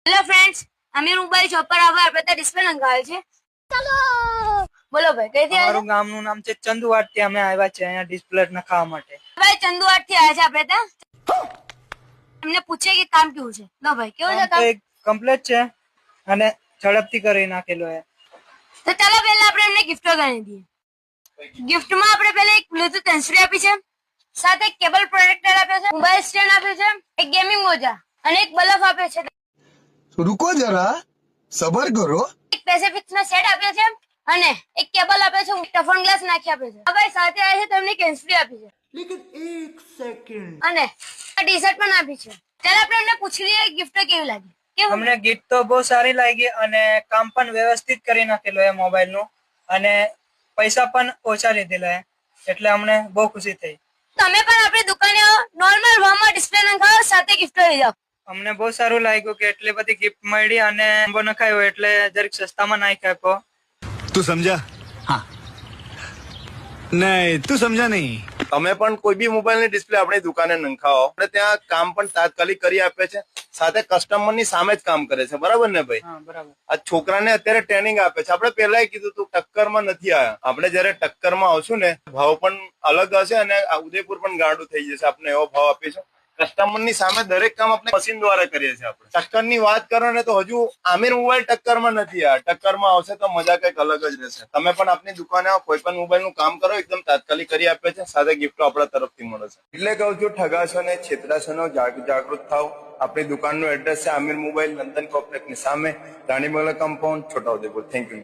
Hello friends, અમે mobile shop પર આવવા આપણે ત્યાં ડિસ્પ્લે નંખાવે છે. ચાલો બોલો ભાઈ, કઈથી આવ્યા? અમારું ગામનું નામ છે ચંદુવાડ થી અમે આવ્યા છે અહીંયા ડિસ્પ્લે નખાવા માટે. ભાઈ ચંદુવાડ થી આવ્યા છે આપણે ત્યાં. એમને પૂછે કે કામ કેવું છે. લો ભાઈ, કેવું છે કામ? એક કમ્પ્લીટ છે અને ઝડપથી કરી નાખેલો છે. તો ચાલો પહેલા આપણે એમને ગિફ્ટ ગણી દઈએ. ગિફ્ટમાં આપણે પહેલા એક બ્લૂટૂથ હેન્ડફ્રી આપી છે, સાથે એક કેબલ પ્રોટેક્ટર આપ્યો છે, મોબાઈલ સ્ટેન્ડ આપ્યો છે, એક ગેમિંગ મોજા અને એક બલ્બ આપ્યો છે. रुको जरा सबर करो. એક પેસિફિક નો સેટ આપ્યો છે અને એક કેબલ આપ્યો છે, ટફન ગ્લાસ નાખી આપ્યો છે. હવે સાથે આવે છે તમને એક હેન્ડફ્રી આપી છે. लेकिन एक सेकंड અને આ ટી-શર્ટ પણ આપી છે. ચાલો આપણે એમને પૂછી લઈએ ગિફ્ટ કેવી લાગી. કેવું? અમને ગીત તો બહુ સારી લાગી અને કામ પણ વ્યવસ્થિત કરી નાખેલું છે મોબાઈલ નું અને પૈસા પણ ઓછા લીધેલા છે એટલે અમને બહુ ખુશી થઈ. તમે પણ આપણી દુકાને નોર્મલ ભાવમાં ડિસ્પ્લે નખાવો, સાથે ગિફ્ટ લઈ જાઓ. અમને બહુ સારું લાગ્યું કે એટલી બધી ગિફ્ટ મળી અને બહુ નખાયો એટલે જરીક સસ્તામાં નાખી આપ્યો. तू समझा? हाँ नहीं तू समझा नहीं. તમે પણ કોઈ બી મોબાઈલ ની ડિસ્પ્લે આપણી દુકાને નંખાવો, આપણે ત્યાં કામ પણ તાત્કાલિક કરી આપે છે, સાથે કસ્ટમર ની સામે જ કામ કરે છે. બરાબર ને ભાઈ? હા બરાબર. આ છોકરાને અત્યારે ટ્રેનિંગ આપે છે. આપણે પહેલા કીધું તું ટક્કરમાં નથી આવ્યા. આપણે જયારે ટક્કરમાં આવશું ને, ભાવ પણ અલગ હશે અને આ ઉદયપુર પણ ગાંડું થઈ જશે. આપણે એવો ભાવ આપીશું. કસ્ટમર ની સામે દરેક કામ આપણે મશીન દ્વારા કરીએ છીએ. આપણે ટક્કર ની વાત કરો ને તો હજુ આમિર મોબાઈલ ટક્કરમાં નથી આવ્યા. ટક્કરમાં આવશે તો મજા કઈક અલગ જ રહેશે. તમે પણ આપની દુકાને આવો, કોઈ પણ મોબાઈલ નું કામ કરો, એકદમ તાત્કાલિક કરી આપે છે, સાથે ગિફ્ટો આપણા તરફથી મળે છે. એટલે કહું છું, ઠગાશો ને છેતરાશો નો જાગૃત થાવ. આપણી દુકાનનું એડ્રેસ છે આમિર મોબાઈલ, નંદન કોમ્પ્લેક્સ ની સામે, Ranibangla compound, Chhotaudepur. Thank you.